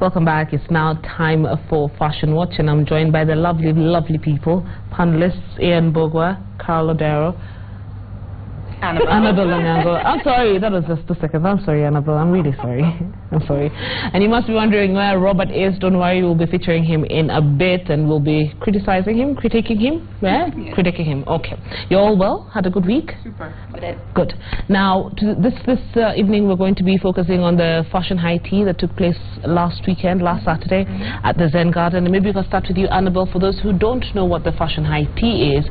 Welcome back. It's now time for Fashion Watch, and I'm joined by the lovely, lovely people, panelists Ian Bogwa, Carl Odero, Annabelle I'm sorry, that was just 2 seconds. I'm sorry, Annabelle. I'm really sorry. I'm sorry. And you must be wondering where Robert is. Don't worry, we'll be featuring him in a bit, and we'll be critiquing him. Where? Yeah. Critiquing him. Okay. You all well? Had a good week? Super. Good. Now, this evening, we're going to be focusing on the Fashion High Tea that took place last Saturday, at the Zen Garden. And maybe we can start with you, Annabelle. For those who don't know what the Fashion High Tea is,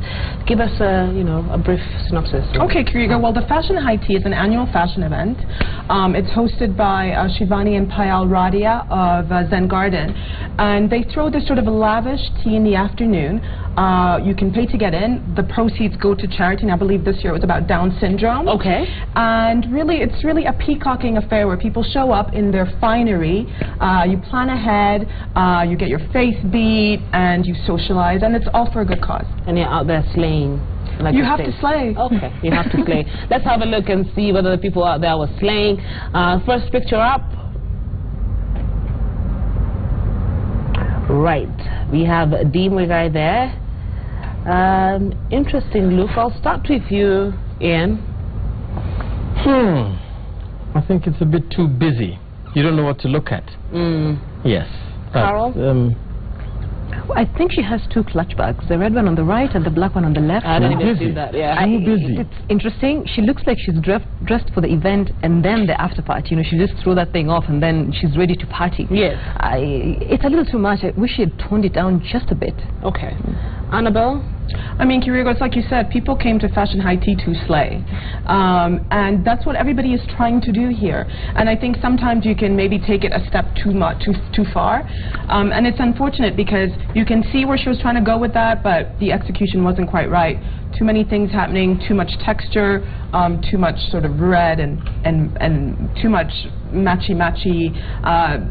give us a brief synopsis. Okay, Kiriga. Well, the Fashion High Tea is an annual fashion event. It's hosted by Shivani and Payal Radia of Zen Garden, and they throw this sort of lavish tea in the afternoon. You can pay to get in. The proceeds go to charity, and I believe this year it was about Down syndrome. Okay. And really, it's really a peacocking affair where people show up in their finery. You plan ahead, you get your face beat, and you socialize, and it's all for a good cause. And you're out there slaying. Like you have to slay. Okay, you have to slay. Let's have a look and see whether the people out there were slaying. First picture up. Right, we have a Deemwe guy there. Interesting look. I'll start with you, Ian. I think it's a bit too busy. You don't know what to look at. Yes. Carol? I think she has 2 clutch bags, the red one on the right and the black one on the left. I don't even see that, yeah. Busy. It's interesting. She looks like she's dressed for the event and then the after party. You know, she just threw that thing off and then she's ready to party. Yes. It's a little too much. I wish she had toned it down just a bit. Okay. Annabelle? I mean, Kirigo, it's like you said, people came to Fashion High Tea to slay. And that's what everybody is trying to do here. And I think sometimes you can maybe take it a step too far. And it's unfortunate because you can see where she was trying to go with that, but the execution wasn't quite right. Too many things happening, too much texture, too much sort of red and too much matchy-matchy.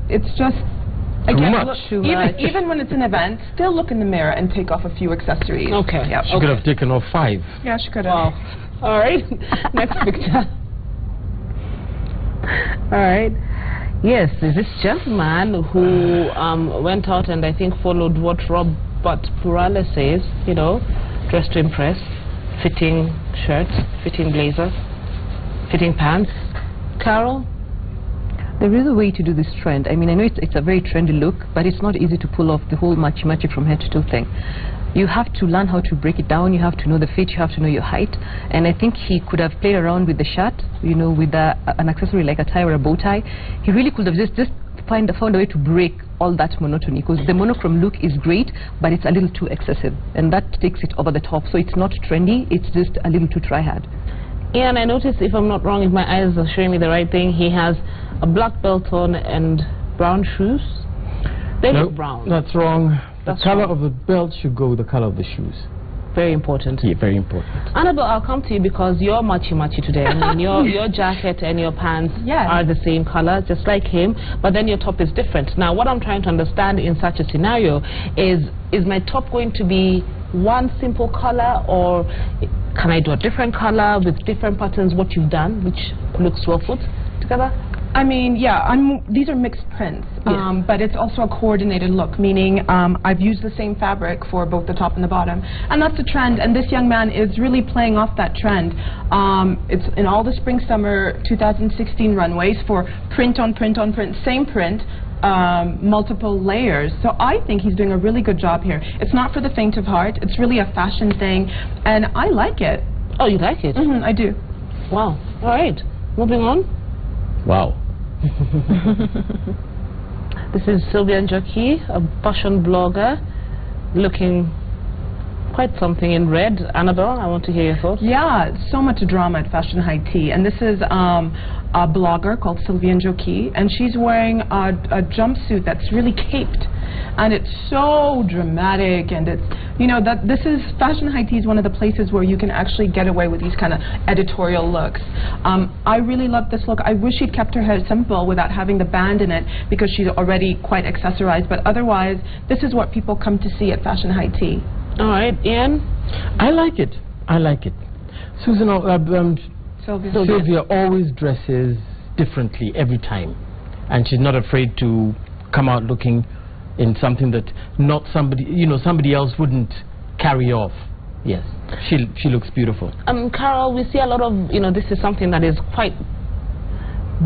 It's just... Again, even when it's an event, still look in the mirror and take off a few accessories. Okay. Yep. She could have taken off 5. Yeah, she could have. Wow. All right. Next picture. All right. Yes, this gentleman who went out and I think followed what Robert Purale says, you know, dressed to impress, fitting shirts, fitting blazers, fitting pants. Carol? There is a way to do this trend. I mean, I know it's a very trendy look, but it's not easy to pull off the whole matchy from head to toe thing. You have to learn how to break it down. You have to know the fit. You have to know your height. And I think he could have played around with the shirt, you know, with an accessory like a tie or a bow tie. He really could have just found a way to break all that monotony, because the monochrome look is great, but it's a little too excessive, and that takes it over the top. So it's not trendy. It's just a little too try-hard. And I noticed, if I'm not wrong, if my eyes are showing me the right thing, he has a black belt on and brown shoes. They look brown. That's wrong. That's the color wrong. of the belt should go with the color of the shoes. Very important. Yeah, very important. Annabelle, I'll come to you because you're matchy today. I mean, your jacket and your pants are the same color, just like him, but then your top is different. Now, what I'm trying to understand in such a scenario is my top going to be one simple color, or can I do a different color with different patterns, what you've done, which looks well put together? I mean, yeah, these are mixed prints, but it's also a coordinated look, meaning I've used the same fabric for both the top and the bottom. And that's a trend, and this young man is really playing off that trend. It's in all the spring-summer 2016 runways for print on print on print, same print, multiple layers. So I think he's doing a really good job here. It's not for the faint of heart. It's really a fashion thing, and I like it. Oh, you like it? I do. Wow. All right. Moving on. Wow. This is Sylvia Njoki, a fashion blogger, looking quite something in red. Annabelle, I want to hear your thoughts. Yeah, so much drama at Fashion High Tea, and this is a blogger called Sylvia Njoki, and she's wearing a jumpsuit that's really caped, and it's so dramatic, and it's, you know, that this is Fashion High Tea is one of the places where you can actually get away with these kind of editorial looks. I really love this look. I wish she'd kept her hair simple without having the band in it, because she's already quite accessorized, but otherwise this is what people come to see at Fashion High Tea. All right, Ian? I like it. I like it. Susan, Sylvia always dresses differently every time, and she's not afraid to come out looking in something that not somebody, somebody else wouldn't carry off. Yes, she looks beautiful. Carol, we see a lot of, this is something that is quite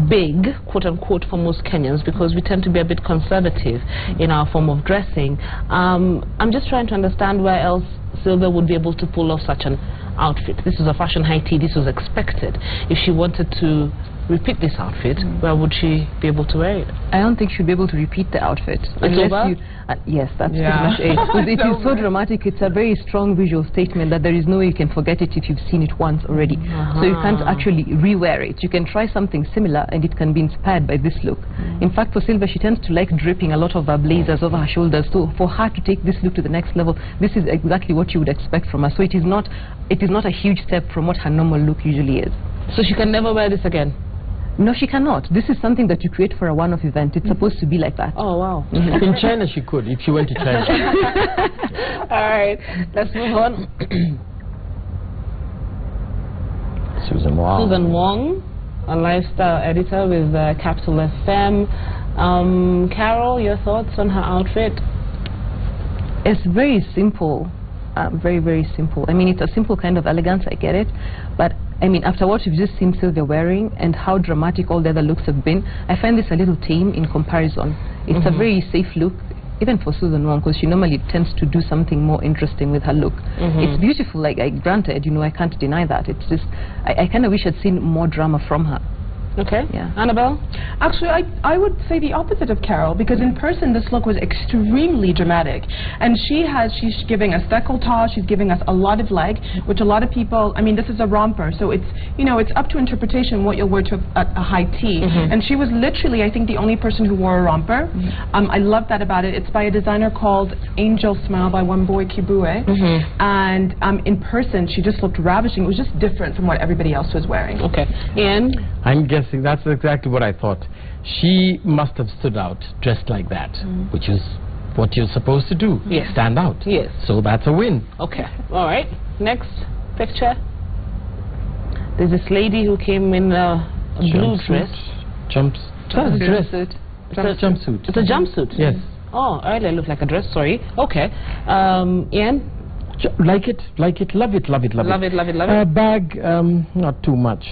big, quote unquote, for most Kenyans, because we tend to be a bit conservative in our form of dressing. I'm just trying to understand where else Sylvia would be able to pull off such an outfit. This is a fashion high tea. This was expected. If she wanted to repeat this outfit, where would she be able to wear it? I don't think she'd be able to repeat the outfit. It's over? Yes, that's pretty much it. Because it is so dramatic. It's a very strong visual statement that there is no way you can forget it if you've seen it once already. So you can't actually rewear it. You can try something similar and it can be inspired by this look. In fact, for Sylvia, she tends to like draping a lot of her blazers over her shoulders. So for her to take this look to the next level, this is exactly what you would expect from her. So it is not a huge step from what her normal look usually is. So she can never wear this again? No, she cannot. This is something that you create for a one-off event. It's supposed to be like that. Oh, wow. In China, she could, if she went to China. All right, let's move on. Susan Wang. Susan Wang, a lifestyle editor with Capital FM. Carol, your thoughts on her outfit? It's very simple. Very, very simple. I mean, it's a simple kind of elegance, I get it. But, I mean, after what you've just seen Sylvia wearing and how dramatic all the other looks have been, I find this a little tame in comparison. It's a very safe look, even for Susan Wang, because she normally tends to do something more interesting with her look. It's beautiful, like, granted, I can't deny that. It's just, I kind of wish I'd seen more drama from her. Okay. Yeah. Annabelle? Actually, I would say the opposite of Carol, because in person this look was extremely dramatic. And she's giving us décolletage, she's giving us a lot of leg, which a lot of people, I mean, this is a romper, so it's, it's up to interpretation what you'll wear to a high tea. And she was literally, I think, the only person who wore a romper. I love that about it. It's by a designer called Angel Smile by one boy Kibue. And in person, she just looked ravishing. It was just different from what everybody else was wearing. Okay. Ian? I'm guessing that's exactly what I thought. She must have stood out dressed like that, which is what you're supposed to do. Yes. Stand out. Yes. So that's a win. Okay. All right. Next picture. There's this lady who came in a blue dress. Jumpsuit. It's a jumpsuit? Yes. Oh, earlier looked like a dress, sorry. Okay. Ian? Like it, love it. Love it. Bag, not too much.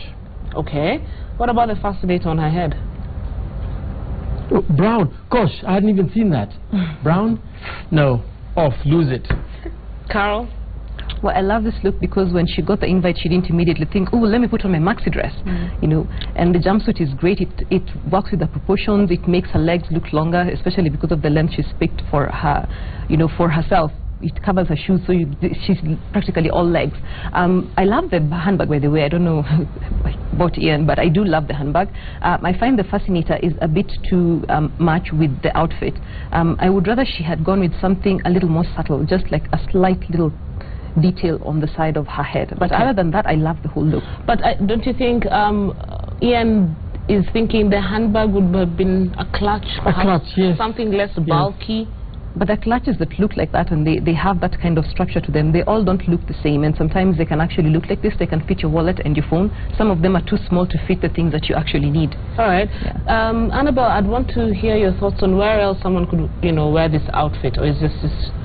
Okay. What about the fascinator on her head? Oh, brown. Gosh, I hadn't even seen that. Brown? No. Off. Lose it. Carol? Well, I love this look because when she got the invite, she didn't immediately think, oh, let me put on my maxi dress, and the jumpsuit is great. It works with the proportions. It makes her legs look longer, especially because of the length she's picked for her, for herself. It covers her shoes, so she's practically all legs. I love the handbag, by the way. I don't know about Ian, but I do love the handbag. I find the fascinator is a bit too much with the outfit. I would rather she had gone with something a little more subtle, just like a slight little detail on the side of her head. But other than that, I love the whole look. But don't you think Ian is thinking the handbag would have been a clutch? A clutch, yes. Something less bulky? But the clutches that look like that and they have that kind of structure to them, they all don't look the same, and sometimes they can actually look like this. They can fit your wallet and your phone. Some of them are too small to fit the things that you actually need. All right. Yeah. Annabelle, I'd want to hear your thoughts on where else someone could, wear this outfit, or is this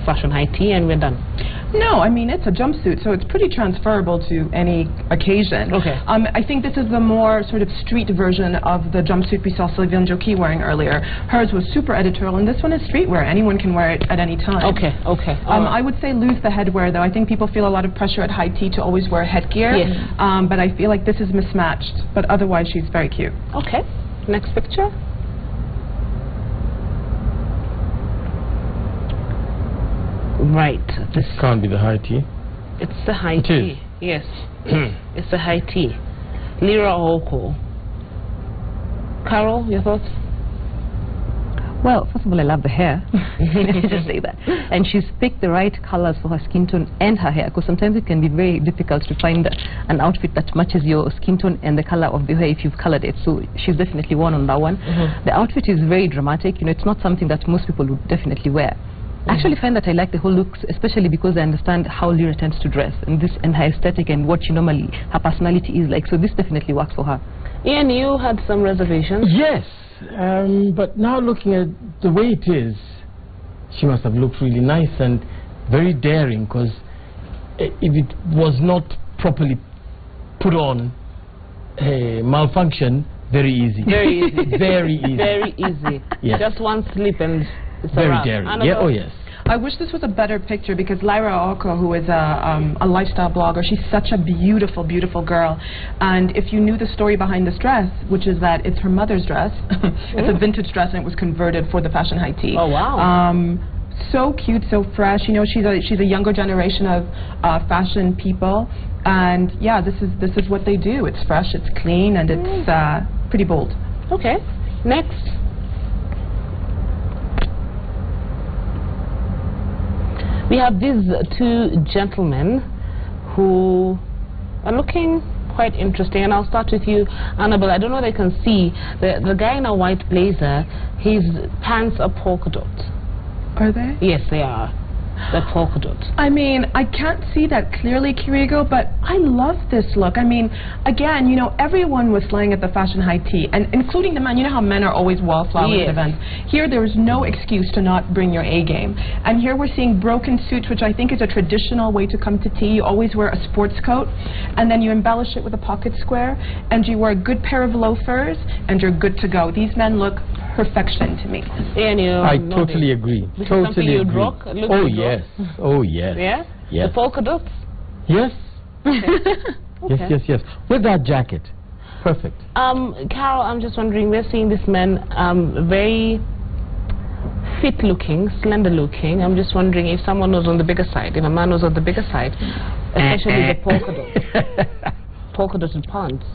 fashion high tea and we're done? No, I mean, it's a jumpsuit, so it's pretty transferable to any occasion. Okay. I think this is the more sort of street version of the jumpsuit we saw Sylvia Njoki wearing earlier. Hers was super editorial, and this one is streetwear. Anyone can wear it at any time. Okay. I would say lose the headwear, though. I think people feel a lot of pressure at high tea to always wear headgear. Yes. But I feel like this is mismatched. But otherwise, she's very cute. Okay. Next picture. Right. This can't be the high tea. It's the high tea. Yes. It's the high tea. Lira Oko. Carol, your thoughts? Well, first of all, I love the hair. Let me just say that. And she's picked the right colors for her skin tone and her hair, because sometimes it can be very difficult to find an outfit that matches your skin tone and the color of the hair if you've colored it. So she's definitely won on that one. The outfit is very dramatic. It's not something that most people would definitely wear. I actually find that I like the whole look, especially because I understand how Lyra tends to dress and her aesthetic and what her personality is like. So this definitely works for her. Ian, you had some reservations. Yes, but now looking at the way it is, she must have looked really nice and very daring, because if it was not properly put on, malfunction, very easy. Very easy. Very easy. Very easy. Yes. Just one slip and it's very around. daring. Annabelle? Yeah, oh yes. I wish this was a better picture, because Lyra Oko, who is a lifestyle blogger, she's such a beautiful, beautiful girl. And if you knew the story behind this dress, which is that it's her mother's dress, it's a vintage dress and it was converted for the fashion high tea. Oh, wow. So cute, so fresh. You know, she's a younger generation of fashion people. And yeah, this is what they do. It's fresh, it's clean, and it's pretty bold. Okay. Next. We have these two gentlemen who are looking quite interesting, and I'll start with you, Annabelle. I don't know if they can see the guy in a white blazer. His pants are polka dots. Are they? Yes, they are. They're polka dots. I mean, I can't see that clearly, Kirigo, but I love this look. I mean, again, you know, everyone was slaying at the fashion high tea, and including the men. You know how men are always wallflowers at events. Here, there is no excuse to not bring your A game. And here we're seeing broken suits, which I think is a traditional way to come to tea. You always wear a sports coat, and then you embellish it with a pocket square, and you wear a good pair of loafers, and you're good to go. These men look perfection to me. I totally agree. Totally agree. Rock? Oh yes. Oh yes. Yeah? Yes. The polka dots? Yes. Okay. Yes. With that jacket. Perfect. Carol, I'm just wondering, we're seeing this man very fit looking, slender looking. I'm just wondering if someone was on the bigger side, if a man was on the bigger side, especially the polka dots. Polka dotted pants.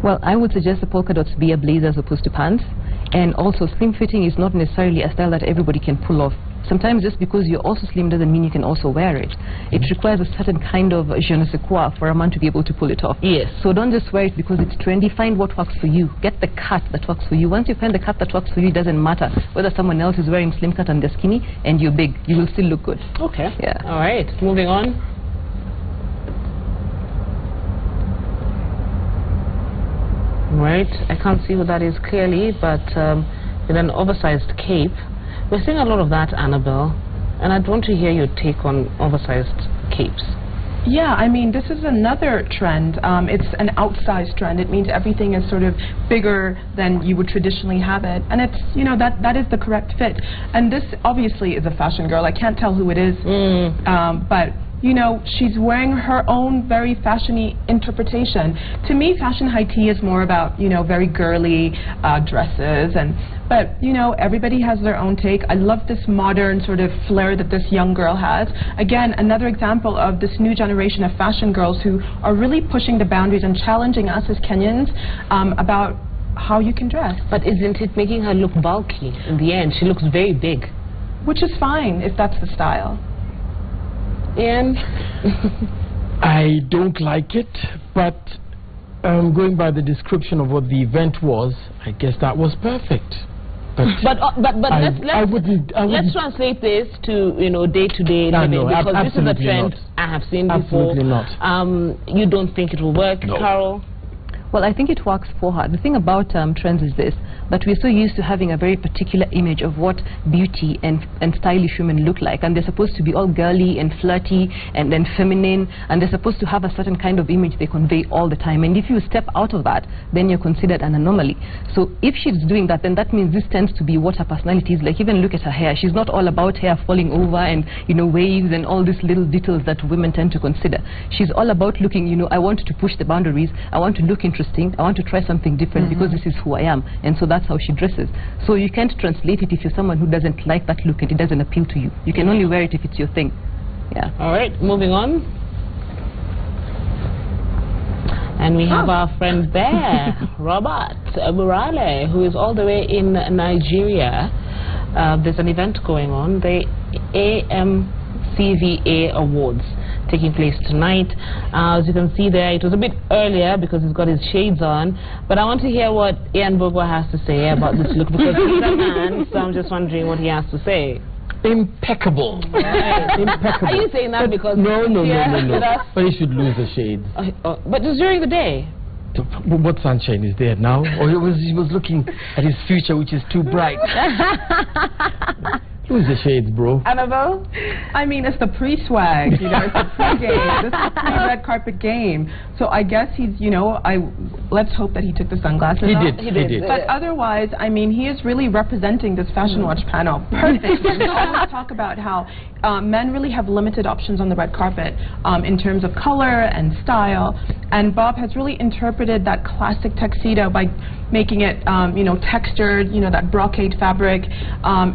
Well, I would suggest the polka dots be a blazer as opposed to pants. And also, slim fitting is not necessarily a style that everybody can pull off. Sometimes just because you're also slim doesn't mean you can also wear it. It requires a certain kind of je ne sais quoi for a man to be able to pull it off. Yes. So don't just wear it because it's trendy. Find what works for you. Get the cut that works for you. Once you find the cut that works for you, it doesn't matter whether someone else is wearing slim cut and they're skinny and you're big. You will still look good. Okay. Yeah. All right. Moving on. Right. I can't see who that is clearly, but with an oversized cape. We're seeing a lot of that, Annabelle, and I'd want to hear your take on oversized capes. Yeah, I mean, this is another trend. It's an outsized trend. It means everything is sort of bigger than you would traditionally have it. And it's, you know, that is the correct fit. And this obviously is a fashion girl. I can't tell who it is, but you know, she's wearing her own very fashiony interpretation. To me, fashion high tea is more about, you know, very girly dresses, but you know, everybody has their own take. I love this modern sort of flair that this young girl has. Again, another example of this new generation of fashion girls who are really pushing the boundaries and challenging us as Kenyans about how you can dress. But isn't it making her look bulky in the end? She looks very big. Which is fine if that's the style. Ian? I don't like it, but going by the description of what the event was, I guess that was perfect. But let's translate this to, you know, day-to-day living, because this is a trend I have seen before. Absolutely not. You don't think it will work, no. Carol? Well, I think it works for her. The thing about trends is this, that we're so used to having a very particular image of what beauty and stylish women look like, and they're supposed to be all girly and flirty and then feminine, and they're supposed to have a certain kind of image they convey all the time. And if you step out of that, then you're considered an anomaly. So if she's doing that, then that means this tends to be what her personality is like. Even look at her hair. She's not all about hair falling over and, you know, waves and all these little details that women tend to consider. She's all about looking, you know, I want to push the boundaries, I want to look interesting, I want to try something different because this is who I am. And so that's how she dresses. So you can't translate it if you're someone who doesn't like that look and it doesn't appeal to you. You can only wear it if it's your thing. Yeah. All right, moving on. And we have our friend there, Robert Burale, who is all the way in Nigeria. There's an event going on, the AMCVA Awards, taking place tonight. As you can see there, it was a bit earlier because he's got his shades on, but I want to hear what Ian Bogwa has to say about this look, because he's a man, so I'm just wondering what he has to say. Impeccable. Right. Impeccable. Are you saying that because no. But he should lose the shades. But it's during the day. What sunshine is there now? Or he was looking at his future, which is too bright. Lose the shades, bro. Annabelle? I mean, it's the pre-swag, you know, it's the pre-game. This is the pre-red carpet game. So I guess he's, you know, let's hope that he took the sunglasses off. He did. But otherwise, I mean, he is really representing this Fashion Watch panel. Perfect. We always talk about how men really have limited options on the red carpet in terms of color and style. And Bob has really interpreted that classic tuxedo by making it, you know, textured, you know, that brocade fabric.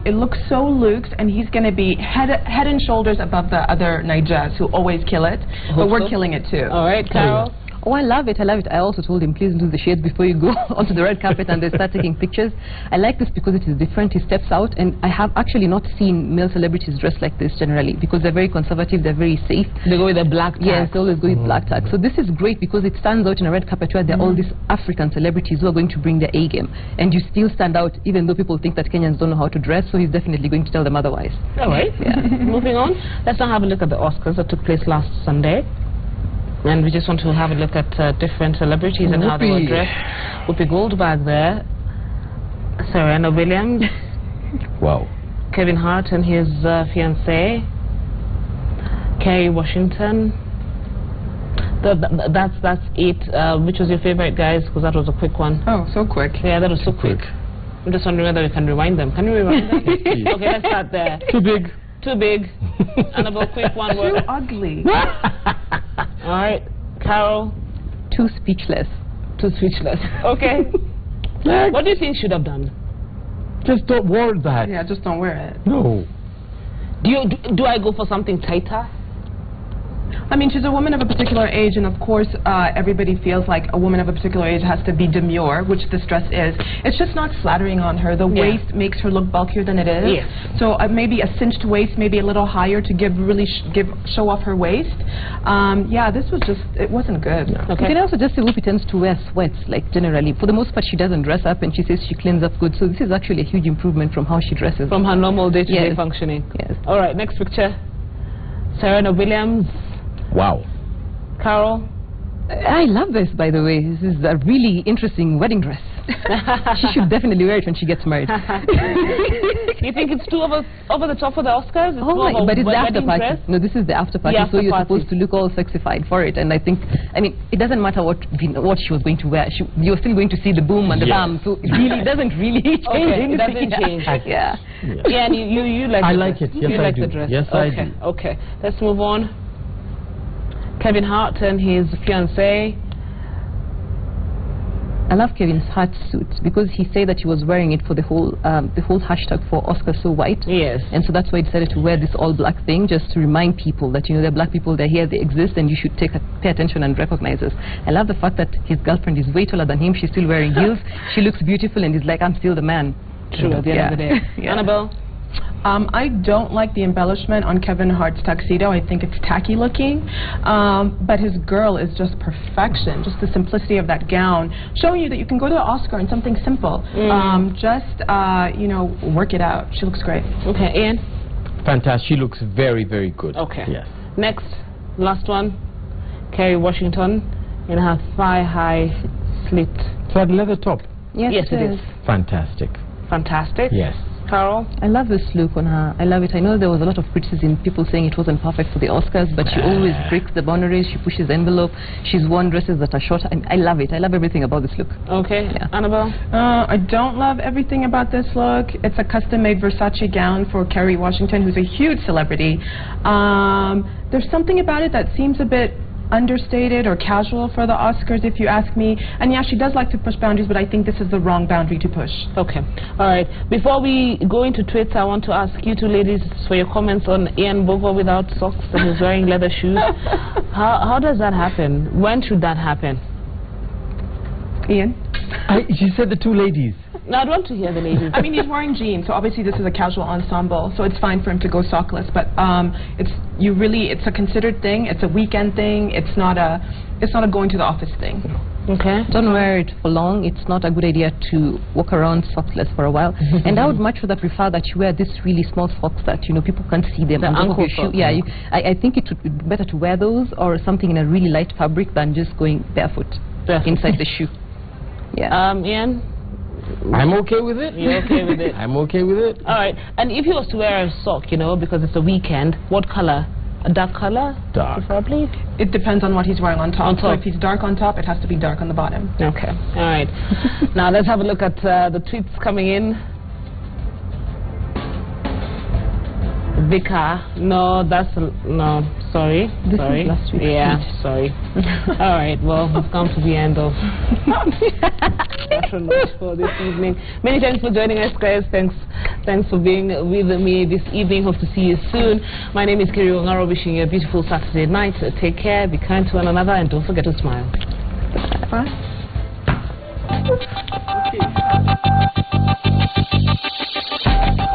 It looks so luxe, and he's going to be head and shoulders above the other Naijas who always kill it. But we're killing it too. All right, Carol. Oh, I love it. I love it. I also told him, please do the shades before you go onto the red carpet and they start taking pictures. I like this because it is different. He steps out, and I have actually not seen male celebrities dressed like this generally because they're very conservative, they're very safe. They go with a black tag. Yes, they always go with black tag. So this is great because it stands out in a red carpet where there are all these African celebrities who are going to bring their A game. And you still stand out even though people think that Kenyans don't know how to dress, so he's definitely going to tell them otherwise. All right. Yeah. Moving on, let's now have a look at the Oscars that took place last Sunday. And we just want to have a look at different celebrities and how they were dressed. Whoopi Goldberg there, Serena Williams, Wow. Kevin Hart and his fiancée, Kerry Washington. That's it. Which was your favorite, guys? Because that was a quick one. Oh, so quick. Yeah, that was so quick. I'm just wondering whether we can rewind them. Can we rewind them? Okay, let's start there. Too big. Too big. Annabelle, quick one word. Too ugly. All right, Carol. Too speechless. Too speechless. Okay. What do you think should have done? Just don't wear that. Yeah, just don't wear it. No. Do I go for something tighter? I mean, she's a woman of a particular age, and of course, everybody feels like a woman of a particular age has to be demure, which this dress is. It's just not flattering on her. The waist makes her look bulkier than it is. Yes. So maybe a cinched waist, maybe a little higher to show off her waist. Yeah, this was just, it wasn't good. Yeah. Okay. You can also just say Whoopi tends to wear sweats, like generally. For the most part, she doesn't dress up, and she says she cleans up good. So this is actually a huge improvement from how she dresses. From her normal day-to-day functioning. Yes. All right, next picture. Serena Williams. Wow. Carol. I love this, by the way. This is a really interesting wedding dress. She should definitely wear it when she gets married. You think it's too over the top for the Oscars? It's but it's the after party. Dress? No, this is the after party, so you're supposed to look all sexified for it. And I think, I mean, it doesn't matter what she was going to wear. You're still going to see the boom and the bam, so it really doesn't really change anything. It doesn't change. Yeah. Yeah, and you like I the like dress. it. Yes, you I like do. the dress. Yes, I do. Okay, let's move on. Kevin Hart and his fiancée. I love Kevin Hart's suit because he said that he was wearing it for the whole hashtag for Oscar So White. Yes. And so that's why he decided to wear this all black thing, just to remind people that, you know, they're black people, they're here, they exist, and you should pay attention and recognize us. I love the fact that his girlfriend is way taller than him. She's still wearing heels. She looks beautiful, and he's like, I'm still the man. True, at the end of the day. Annabelle? I don't like the embellishment on Kevin Hart's tuxedo. I think it's tacky looking. But his girl is just perfection. Just the simplicity of that gown, showing you that you can go to the Oscar in something simple. You know, work it out. She looks great. Okay, Ian? Fantastic. She looks very, very good. Okay. Yes. Next, last one. Kerry Washington in her thigh-high slit. So the leather top. Yes, it is. Fantastic. Fantastic. Yes. Carol? I love this look on her. I love it. I know there was a lot of criticism, people saying it wasn't perfect for the Oscars, but she always breaks the boundaries. She pushes the envelope. She's worn dresses that are shorter. I love it. I love everything about this look. Okay. Yeah. Annabelle? I don't love everything about this look. It's a custom-made Versace gown for Kerry Washington, who's a huge celebrity. There's something about it that seems a bit understated or casual for the Oscars, if you ask me. And yeah, she does like to push boundaries, but I think this is the wrong boundary to push. Okay. All right. Before we go into Twitter, I want to ask you two ladies for your comments on Ian Bogo without socks and he's wearing leather shoes. How does that happen? When should that happen? Ian? She said the two ladies. No, I'd want to hear the ladies. I mean, he's wearing jeans, so obviously this is a casual ensemble, so it's fine for him to go sockless. But it's a considered thing. It's a weekend thing. It's not a going to the office thing. Okay. Don't wear it for long. It's not a good idea to walk around sockless for a while. And I would much rather prefer that you wear this really small socks that, you know, people can't see them. The ankle socks. Yeah, I think it would be better to wear those or something in a really light fabric than just going barefoot. inside the shoe. Yeah. Ian? I'm okay with it. You're okay with it? I'm okay with it. All right. And if he was to wear a sock, you know, because it's a weekend, what color? A dark color? Dark. Preferably? It depends on what he's wearing on top. On top. So if he's dark on top, it has to be dark on the bottom. Okay. All right. Now let's have a look at the tweets coming in. Vika, no, that's no. Sorry, this sorry. Is last week's yeah, tweet. sorry. All right, well, we've come to the end of Fashion Watch for this evening. Many thanks for joining us, guys. Thanks for being with me this evening. Hope to see you soon. My name is Kerry Washington, wishing you a beautiful Saturday night. Take care, be kind to one another, and don't forget to smile. Bye. Okay.